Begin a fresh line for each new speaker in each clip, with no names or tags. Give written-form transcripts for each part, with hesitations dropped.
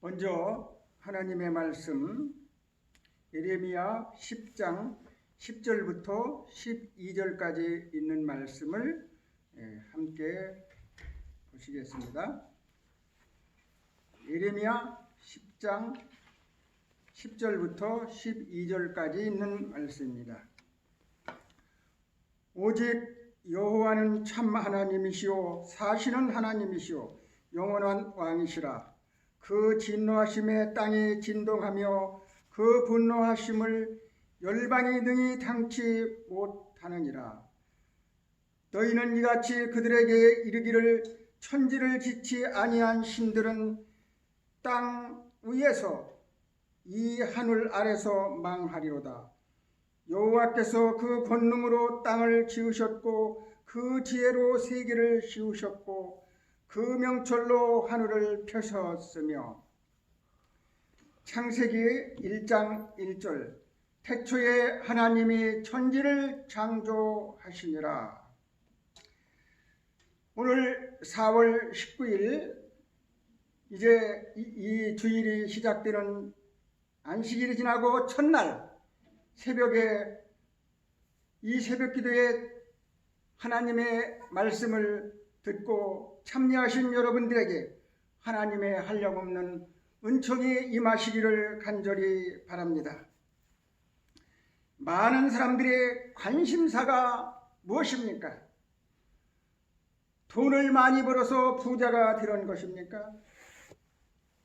먼저 하나님의 말씀 예레미야 10장 10절부터 12절까지 있는 말씀을 함께 보시겠습니다. 예레미야 10장 10절부터 12절까지 있는 말씀입니다. 오직 여호와는 참 하나님이시오 사시는 하나님이시오 영원한 왕이시라. 그 진노하심에 땅이 진동하며 그 분노하심을 열방이 능히 당치 못하느니라. 너희는 이같이 그들에게 이르기를 천지를 짓지 아니한 신들은 땅 위에서 이 하늘 아래서 망하리로다. 여호와께서 그 권능으로 땅을 지으셨고 그 지혜로 세계를 씌우셨고 그 명철로 하늘을 펴셨으며. 창세기 1장 1절 태초에 하나님이 천지를 창조하시니라. 오늘 4월 19일 이제 이 주일이 시작되는 안식일이 지나고 첫날 새벽에 이 새벽 기도에 하나님의 말씀을 듣고 참여하신 여러분들에게 하나님의 한량없는 은총이 임하시기를 간절히 바랍니다. 많은 사람들의 관심사가 무엇입니까? 돈을 많이 벌어서 부자가 되는 것입니까?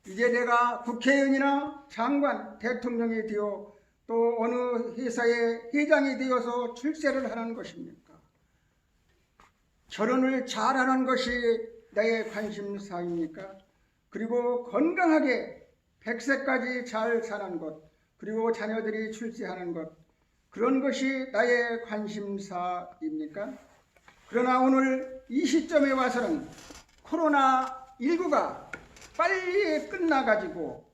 이제 내가 국회의원이나 장관, 대통령이 되어 또 어느 회사의 회장이 되어서 출세를 하는 것입니까? 결혼을 잘하는 것이 나의 관심사입니까? 그리고 건강하게 100세까지 잘 사는 것, 그리고 자녀들이 출세하는 것, 그런 것이 나의 관심사입니까? 그러나 오늘 이 시점에 와서는 코로나19가 빨리 끝나가지고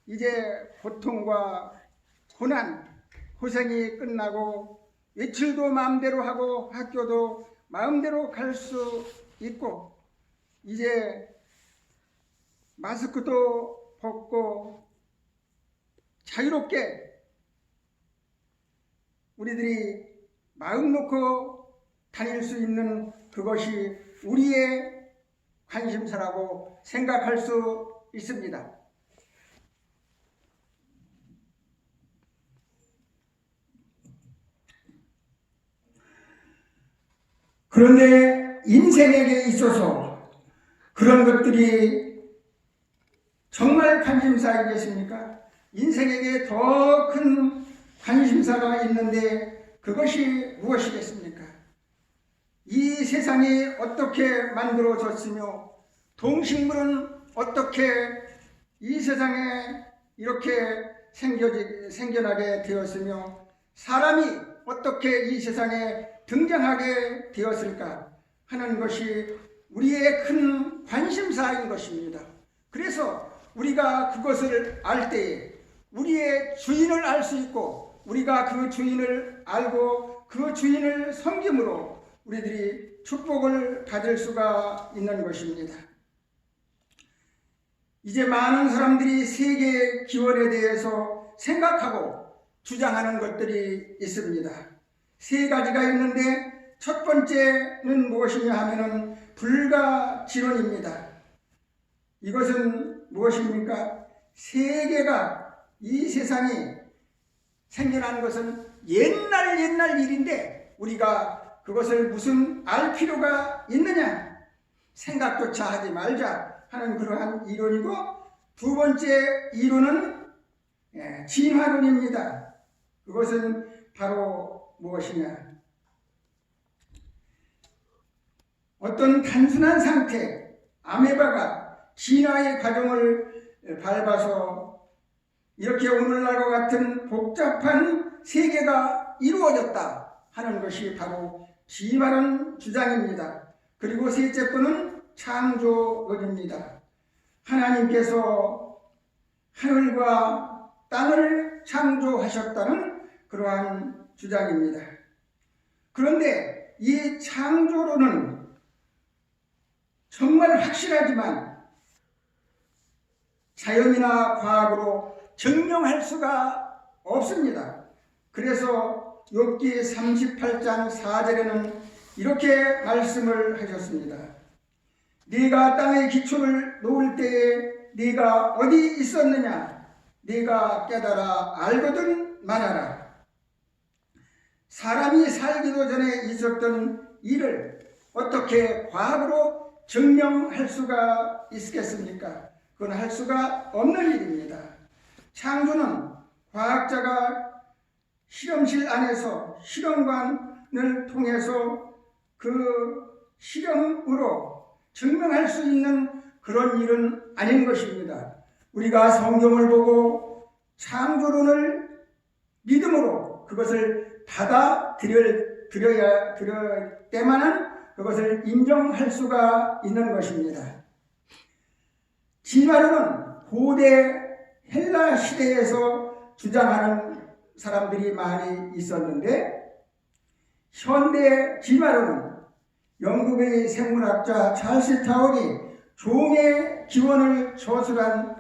이제 고통과 고난, 고생이 끝나고 외출도 마음대로 하고 학교도 마음대로 갈 수 있고 이제 마스크도 벗고 자유롭게 우리들이 마음 놓고 다닐 수 있는 그것이 우리의 관심사라고 생각할 수 있습니다. 그런데 인생에게 있어서 그런 것들이 정말 관심사이겠습니까? 인생에게 더 큰 관심사가 있는데 그것이 무엇이겠습니까? 이 세상이 어떻게 만들어졌으며 동식물은 어떻게 이 세상에 이렇게 생겨나게 되었으며 사람이 어떻게 이 세상에 등장하게 되었을까 하는 것이 우리의 큰 관심사인 것입니다. 그래서 우리가 그것을 알 때에 우리의 주인을 알 수 있고 우리가 그 주인을 알고 그 주인을 섬김으로 우리들이 축복을 받을 수가 있는 것입니다. 이제 많은 사람들이 세계 기원에 대해서 생각하고 주장하는 것들이 있습니다. 세 가지가 있는데 첫 번째는 무엇이냐 하면은 불가지론입니다. 이것은 무엇입니까? 세계가 이 세상이 생겨난 것은 옛날 일인데 우리가 그것을 무슨 알 필요가 있느냐 생각조차 하지 말자 하는 그러한 이론이고 두 번째 이론은 진화론입니다. 그것은 바로 무엇이냐? 어떤 단순한 상태, 아메바가 진화의 과정을 밟아서 이렇게 오늘날과 같은 복잡한 세계가 이루어졌다 하는 것이 바로 진화론 주장입니다. 그리고 셋째 번은 창조론입니다. 하나님께서 하늘과 땅을 창조하셨다는 그러한 주장입니다. 그런데 이 창조론은 정말 확실하지만 자연이나 과학으로 증명할 수가 없습니다. 그래서 욥기 38장 4절에는 이렇게 말씀을 하셨습니다. 네가 땅의 기초를 놓을 때에 네가 어디 있었느냐? 네가 깨달아 알거든 말하라. 사람이 살기도 전에 있었던 일을 어떻게 과학으로 증명할 수가 있겠습니까? 그건 할 수가 없는 일입니다. 창조는 과학자가 실험실 안에서 실험관을 통해서 그 실험으로 증명할 수 있는 그런 일은 아닌 것입니다. 우리가 성경을 보고 창조론을 믿음으로 그것을 받아들여야 때만은 그것을 인정할 수가 있는 것입니다. 진화론은 고대 헬라 시대에서 주장하는 사람들이 많이 있었는데, 현대 진화론은 영국의 생물학자 찰스 다윈이 종의 기원을 조술한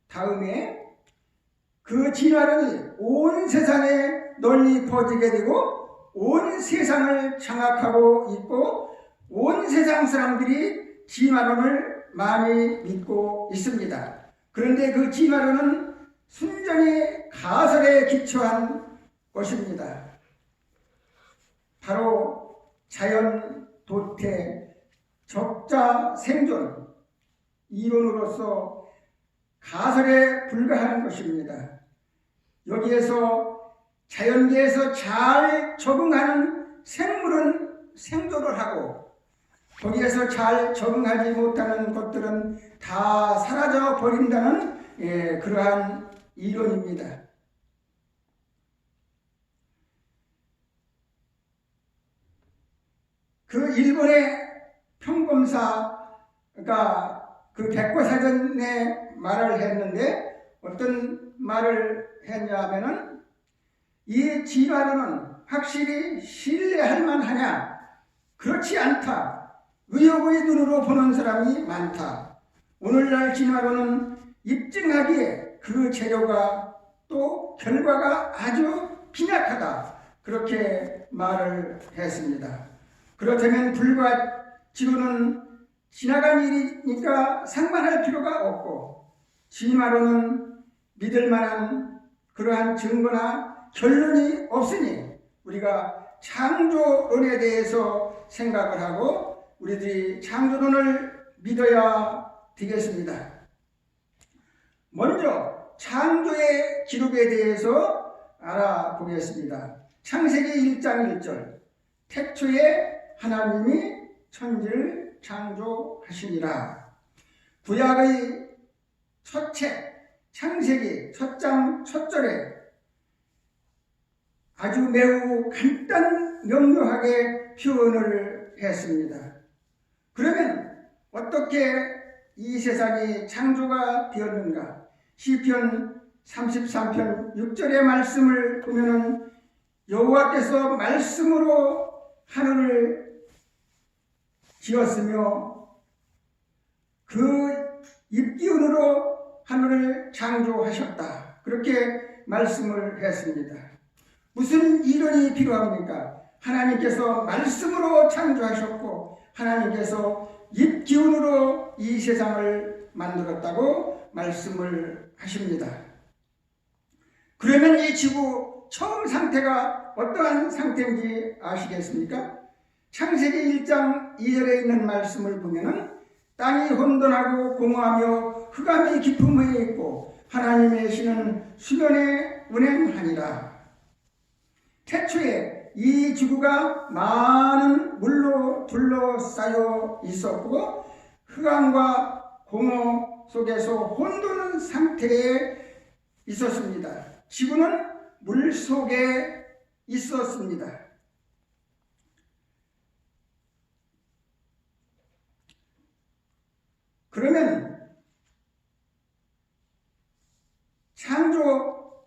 다음에 그 진화론이 온 세상에 널리 퍼지게 되고 온 세상을 장악하고 있고 온 세상 사람들이 진화론을 많이 믿고 있습니다. 그런데 그 진화론은 순전히 가설에 기초한 것입니다. 바로 자연 도태, 적자 생존 이론으로서 가설에 불과한 것입니다. 여기에서 자연계에서 잘 적응하는 생물은 생존을 하고 거기에서 잘 적응하지 못하는 것들은 다 사라져 버린다는 그러한 이론입니다. 그 일본의 평검사가 그 백과사전에 말을 했는데 어떤 말을 했냐면은 이 진화론은 확실히 신뢰할 만하냐? 그렇지 않다. 의혹의 눈으로 보는 사람이 많다. 오늘날 진화론은 입증하기에 그 재료가 또 결과가 아주 빈약하다. 그렇게 말을 했습니다. 그렇다면 불과 지구는 지나간 일이니까 상관할 필요가 없고 진화론은 믿을 만한 그러한 증거나 결론이 없으니 우리가 창조론에 대해서 생각을 하고 우리들이 창조론을 믿어야 되겠습니다. 먼저 창조의 기록에 대해서 알아보겠습니다. 창세기 1장 1절 태초에 하나님이 천지를 창조하시니라. 구약의 첫 책 창세기 첫 장 첫 절에 아주 매우 간단 명료하게 표현을 했습니다. 그러면 어떻게 이 세상이 창조가 되었는가? 시편 33편 6절의 말씀을 보면은 여호와께서 말씀으로 하늘을 지었으며 그 입기운으로 하늘을 창조하셨다. 그렇게 말씀을 했습니다. 무슨 이론이 필요합니까? 하나님께서 말씀으로 창조하셨고 하나님께서 입기운으로 이 세상을 만들었다고 말씀을 하십니다. 그러면 이 지구 처음 상태가 어떠한 상태인지 아시겠습니까? 창세기 1장 2절에 있는 말씀을 보면은 땅이 혼돈하고 공허하며 흑암이 깊음에 있고 하나님의 신은 수면에 운행하니라. 태초에 이 지구가 많은 물로 둘러싸여 있었고 흑암과 공허 속에서 혼돈 상태에 있었습니다. 지구는 물 속에 있었습니다. 그러면 창조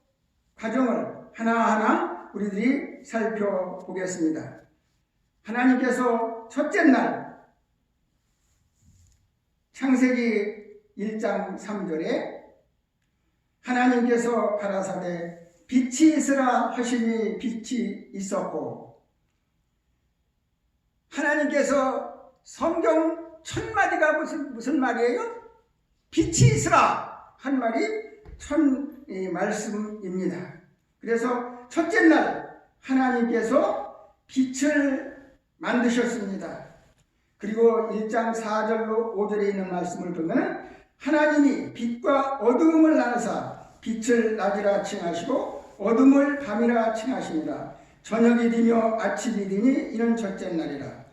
과정을 하나하나 우리들이 살펴보겠습니다. 하나님께서 첫째 날 창세기 1장 3절에 하나님께서 가라사대 빛이 있으라 하시니 빛이 있었고, 하나님께서 성경 첫 마디가 무슨 말이에요? 빛이 있으라 한 말이 첫 말씀입니다. 그래서 첫째 날 하나님께서 빛을 만드셨습니다. 그리고 1장 4절로 5절에 있는 말씀을 보면 하나님이 빛과 어두움을 나누사 빛을 낮이라 칭하시고 어둠을 밤이라 칭하시니라. 저녁이 되며 아침이 되니 이는 첫째 날이라.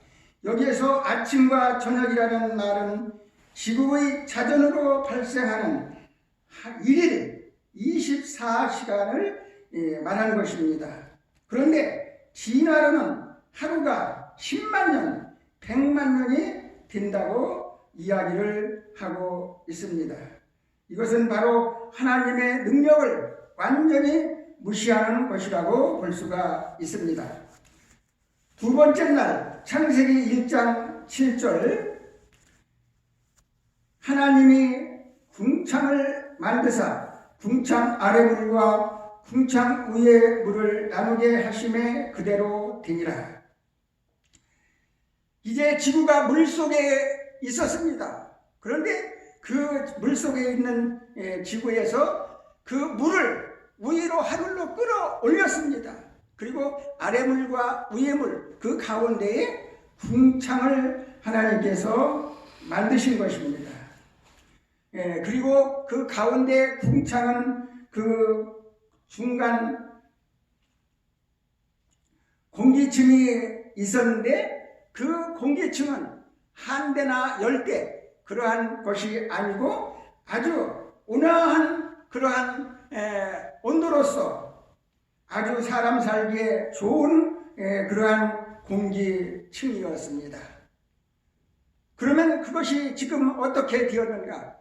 여기에서 아침과 저녁이라는 말은 지구의 자전으로 발생하는 일일 24시간을 말하는 것입니다. 그런데 진화론은 하루가 10만 년, 100만 년이 된다고 이야기를 하고 있습니다. 이것은 바로 하나님의 능력을 완전히 무시하는 것이라고 볼 수가 있습니다. 두 번째 날 창세기 1장 7절 하나님이 궁창을 만드사 궁창 아래 물과 궁창 위의 물을 나누게 하심에 그대로 되니라. 이제 지구가 물속에 있었습니다. 그런데 그 물속에 있는 지구에서 그 물을 위로 하늘로 끌어올렸습니다. 그리고 아래 물과 위의 물, 그 가운데에 궁창을 하나님께서 만드신 것입니다. 그리고 그 가운데 궁창은 그 중간 공기층이 있었는데 그 공기층은 한대나 열대 그러한 것이 아니고 아주 온화한 그러한 온도로서 아주 사람 살기에 좋은 그러한 공기층이었습니다. 그러면 그것이 지금 어떻게 되었는가?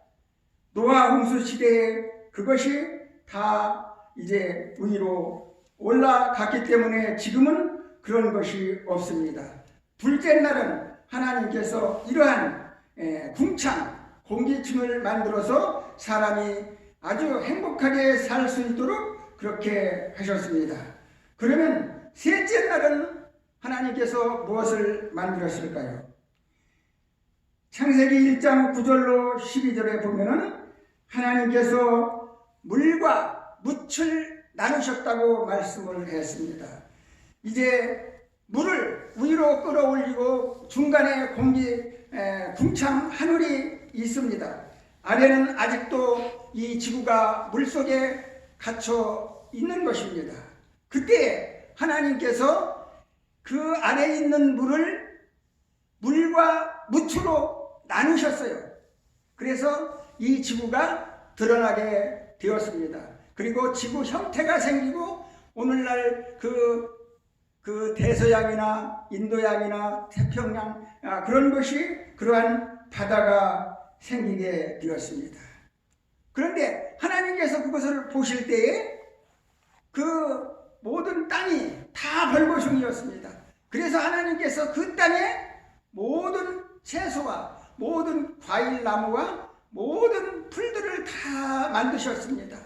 노아 홍수 시대에 그것이 다 이제 위로 올라갔기 때문에 지금은 그런 것이 없습니다. 둘째 날은 하나님께서 이러한 궁창, 공기층을 만들어서 사람이 아주 행복하게 살 수 있도록 그렇게 하셨습니다. 그러면 셋째 날은 하나님께서 무엇을 만들었을까요? 창세기 1장 9절로 12절에 보면은 하나님께서 물과 묻을 나누셨다고 말씀을 했습니다. 이제 물을 위로 끌어올리고 중간에 궁창 하늘이 있습니다. 아래는 아직도 이 지구가 물속에 갇혀 있는 것입니다. 그때 하나님께서 그 안에 있는 물을 물과 묻으로 나누셨어요. 그래서 이 지구가 드러나게 되었습니다. 그리고 지구 형태가 생기고 오늘날 그 대서양이나 인도양이나 태평양 그런 것이 그러한 바다가 생기게 되었습니다. 그런데 하나님께서 그것을 보실 때에 그 모든 땅이 다 벌거숭이였습니다. 그래서 하나님께서 그 땅에 모든 채소와 모든 과일나무와 모든 풀들을 다 만드셨습니다.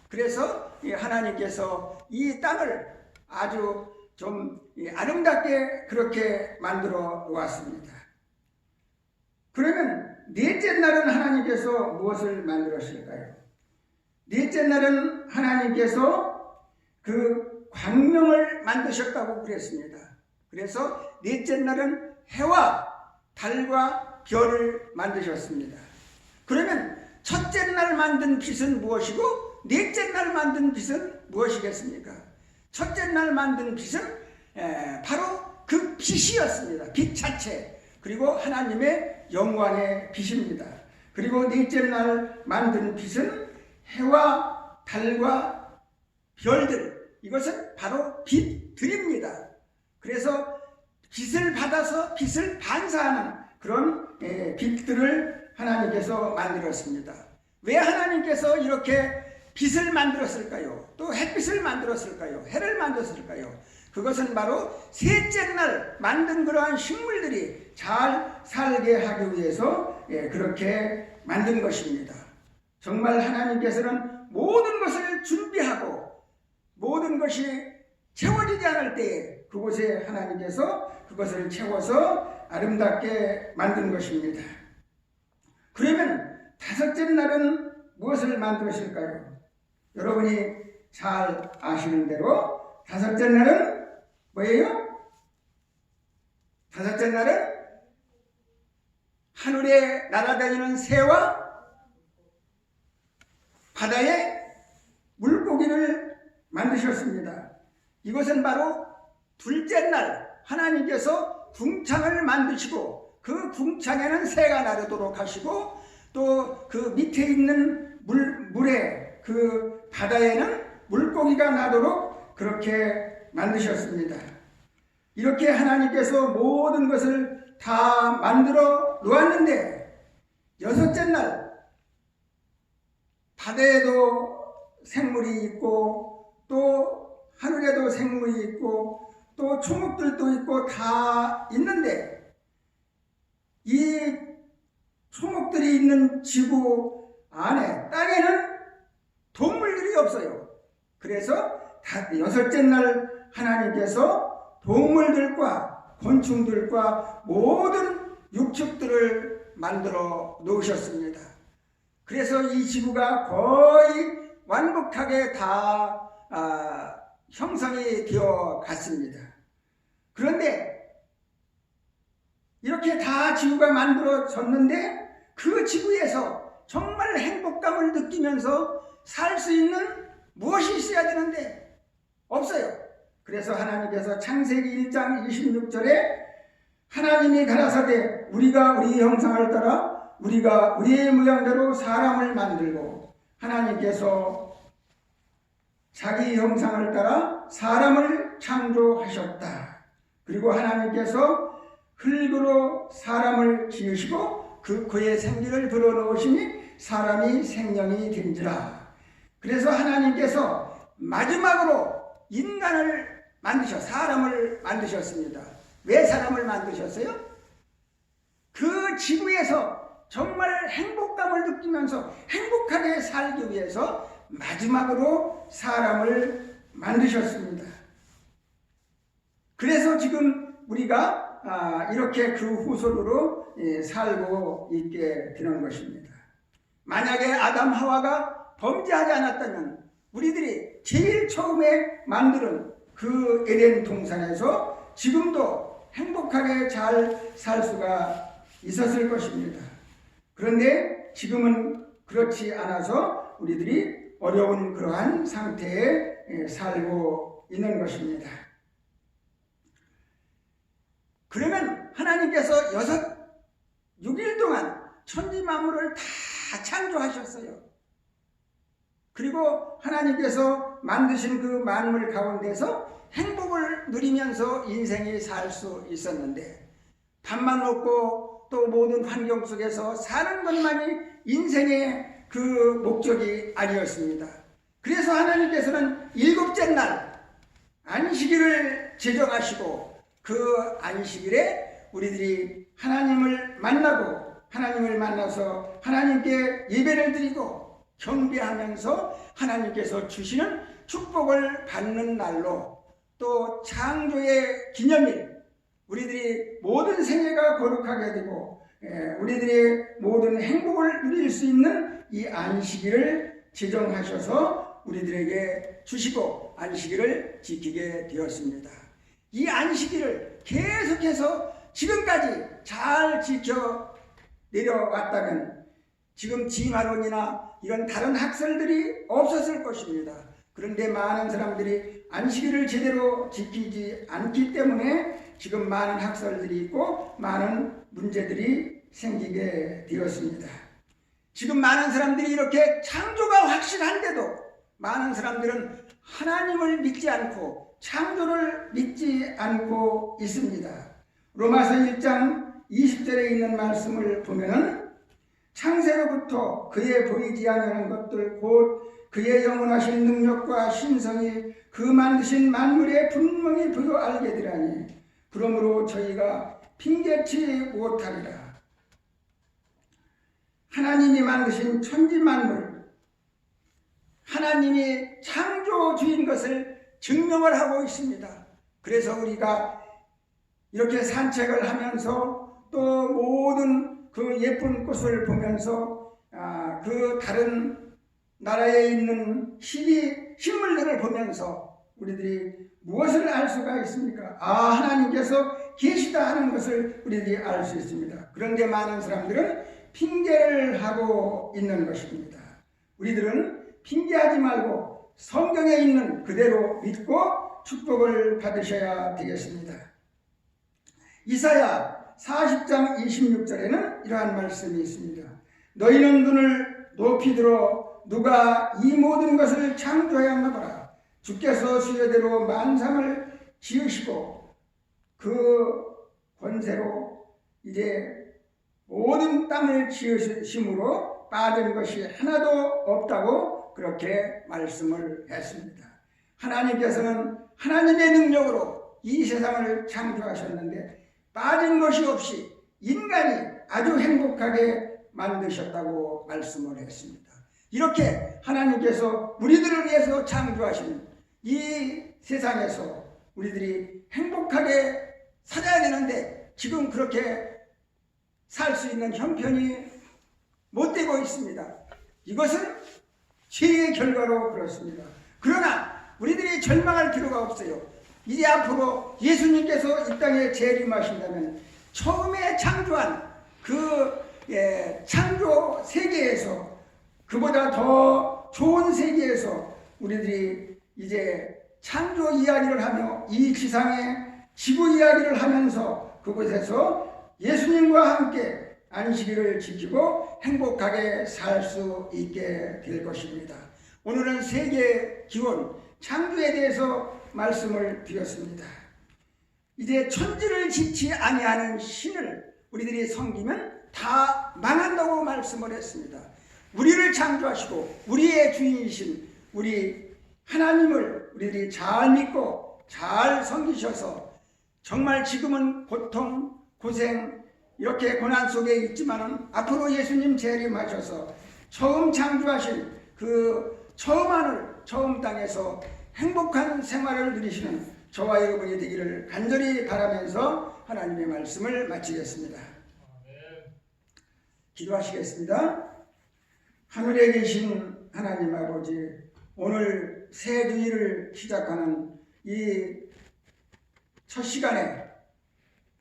그래서 하나님께서 이 땅을 아주 좀 아름답게 그렇게 만들어 놓았습니다. 그러면 넷째 날은 하나님께서 무엇을 만들었을까요? 넷째 날은 하나님께서 그 광명을 만드셨다고 그랬습니다. 그래서 넷째 날은 해와 달과 별을 만드셨습니다. 그러면 첫째 날 만든 빛은 무엇이고 넷째 날 만든 빛은 무엇이겠습니까? 첫째 날 만든 빛은 바로 그 빛이었습니다. 빛 자체. 그리고 하나님의 영광의 빛입니다. 그리고 넷째 날 만든 빛은 해와 달과 별들. 이것은 바로 빛들입니다. 그래서 빛을 받아서 빛을 반사하는 그런 빛들을 하나님께서 만들었습니다. 왜 하나님께서 이렇게 빛을 만들었을까요? 또 햇빛을 만들었을까요? 해를 만들었을까요? 그것은 바로 셋째 날 만든 그러한 식물들이 잘 살게 하기 위해서 그렇게 만든 것입니다. 정말 하나님께서는 모든 것을 준비하고 모든 것이 채워지지 않을 때에 그곳에 하나님께서 그것을 채워서 아름답게 만든 것입니다. 그러면 다섯째 날은 무엇을 만드실까요? 여러분이 잘 아시는 대로 다섯째 날은 뭐예요? 다섯째 날은 하늘에 날아다니는 새와 바다에 물고기를 만드셨습니다. 이것은 바로 둘째 날 하나님께서 궁창을 만드시고 그 궁창에는 새가 나르도록 하시고 또 그 밑에 있는 물에 그 바다에는 물고기가 나도록 그렇게 만드셨습니다. 이렇게 하나님께서 모든 것을 다 만들어 놓았는데 여섯째 날 바다에도 생물이 있고 또 하늘에도 생물이 있고 또 초목들도 있고 다 있는데 이 초목들이 있는 지구 안에 땅에는 동물들이 없어요. 그래서 여섯째 날 하나님께서 동물들과 곤충들과 모든 육축들을 만들어 놓으셨습니다. 그래서 이 지구가 거의 완벽하게 다 형성이 되어 갔습니다. 그런데 이렇게 다 지구가 만들어졌는데 그 지구에서 정말 행복감을 느끼면서 살 수 있는 무엇이 있어야 되는데 없어요. 그래서 하나님께서 창세기 1장 26절에 하나님이 가라사대 우리가 우리 형상을 따라 우리가 우리의 모양대로 사람을 만들고 하나님께서 자기 형상을 따라 사람을 창조하셨다. 그리고 하나님께서 흙으로 사람을 지으시고 그의 생기를 불어넣으시니 사람이 생명이 된지라. 그래서 하나님께서 마지막으로 인간을 사람을 만드셨습니다. 왜 사람을 만드셨어요? 그 지구에서 정말 행복감을 느끼면서 행복하게 살기 위해서 마지막으로 사람을 만드셨습니다. 그래서 지금 우리가 이렇게 그 후손으로 살고 있게 되는 것입니다. 만약에 아담 하와가 범죄하지 않았다면 우리들이 제일 처음에 만드는 그 에덴 동산에서 지금도 행복하게 잘 살 수가 있었을 것입니다. 그런데 지금은 그렇지 않아서 우리들이 어려운 그러한 상태에 살고 있는 것입니다. 그러면 하나님께서 6일 동안 천지 만물을 다 창조하셨어요. 그리고 하나님께서 만드신 그 만물 가운데서 행복을 누리면서 인생이 살 수 있었는데 밥만 먹고 또 모든 환경 속에서 사는 것만이 인생의 그 목적이 아니었습니다. 그래서 하나님께서는 7째 날 안식일을 제정하시고 그 안식일에 우리들이 하나님을 만나서 하나님께 예배를 드리고 경배하면서 하나님께서 주시는 축복을 받는 날로 또 창조의 기념일 우리들이 모든 생애가 거룩하게 되고 우리들의 모든 행복을 누릴 수 있는 이 안식일을 제정하셔서 우리들에게 주시고 안식일을 지키게 되었습니다. 이 안식일을 계속해서 지금까지 잘 지켜 내려왔다면 지금 진화론이나 이런 다른 학설들이 없었을 것입니다. 그런데 많은 사람들이 안식일을 제대로 지키지 않기 때문에 지금 많은 학설들이 있고 많은 문제들이 생기게 되었습니다. 지금 많은 사람들이 이렇게 창조가 확실한데도 많은 사람들은 하나님을 믿지 않고 창조를 믿지 않고 있습니다. 로마서 1장 20절에 있는 말씀을 보면은 창세로부터 그의 보이지 아니하는 것들 곧 그의 영원하신 능력과 신성이 그 만드신 만물에 분명히 보여 알게 되라니 그러므로 저희가 핑계치 못하리라. 하나님이 만드신 천지 만물 하나님이 창조주인 것을 증명을 하고 있습니다. 그래서 우리가 이렇게 산책을 하면서 또 모든 그 예쁜 꽃을 보면서 그 다른 나라에 있는 식물들을 보면서 우리들이 무엇을 알 수가 있습니까? 하나님께서 계시다 하는 것을 우리들이 알 수 있습니다. 그런데 많은 사람들은 핑계를 하고 있는 것입니다. 우리들은 핑계하지 말고 성경에 있는 그대로 믿고 축복을 받으셔야 되겠습니다. 이사야 40장 26절에는 이러한 말씀이 있습니다. 너희는 눈을 높이 들어 누가 이 모든 것을 창조하였나 보라. 주께서 수요대로 만상을 지으시고 그 권세로 이제 모든 땅을 지으심으로 빠진 것이 하나도 없다고 그렇게 말씀을 했습니다. 하나님께서는 하나님의 능력으로 이 세상을 창조하셨는데 빠진 것이 없이 인간이 아주 행복하게 만드셨다고 말씀을 했습니다. 이렇게 하나님께서 우리들을 위해서 창조하신 이 세상에서 우리들이 행복하게 살아야 되는데 지금 그렇게 살 수 있는 형편이 못 되고 있습니다. 이것은 죄의 결과로 그렇습니다. 그러나 우리들이 절망할 필요가 없어요. 이제 앞으로 예수님께서 이 땅에 재림하신다면 처음에 창조한 그 창조 세계에서 그보다 더 좋은 세계에서 우리들이 이제 창조 이야기를 하며 이 지상의 지구 이야기를 하면서 그곳에서 예수님과 함께 안식일을 지키고 행복하게 살 수 있게 될 것입니다. 오늘은 세계 기원 창조에 대해서 말씀을 드렸습니다. 이제 천지를 짓지 아니하는 신을 우리들이 섬기면 다 망한다고 말씀을 했습니다. 우리를 창조하시고 우리의 주인이신 우리 하나님을 우리들이 잘 믿고 잘 섬기셔서 정말 지금은 고통, 고생 이렇게 고난 속에 있지만은 앞으로 예수님 재림하셔서 처음 창조하신 그 처음 하늘, 처음 땅에서 행복한 생활을 누리시는 저와 여러분이 되기를 간절히 바라면서 하나님의 말씀을 마치겠습니다. 기도하시겠습니다. 하늘에 계신 하나님 아버지, 오늘 새 주일을 시작하는 이 첫 시간에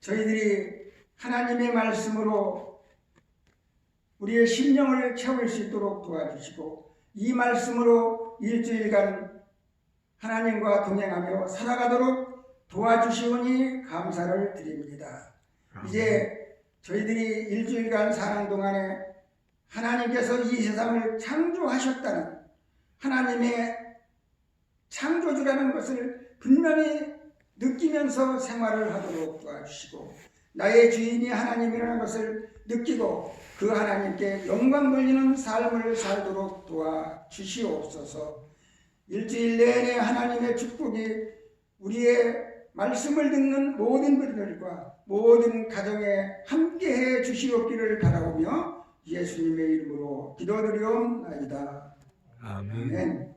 저희들이 하나님의 말씀으로 우리의 심령을 채울 수 있도록 도와주시고 이 말씀으로 일주일간 하나님과 동행하며 살아가도록 도와주시오니 감사를 드립니다. 이제 저희들이 일주일간 사는 동안에 하나님께서 이 세상을 창조하셨다는 하나님의 창조주라는 것을 분명히 느끼면서 생활을 하도록 도와주시고 나의 주인이 하나님이라는 것을 느끼고 그 하나님께 영광 돌리는 삶을 살도록 도와주시옵소서. 일주일 내내 하나님의 축복이 우리의 말씀을 듣는 모든 분들과 모든 가정에 함께해 주시옵기를 바라오며 예수님의 이름으로 기도드리옵나이다. 아멘.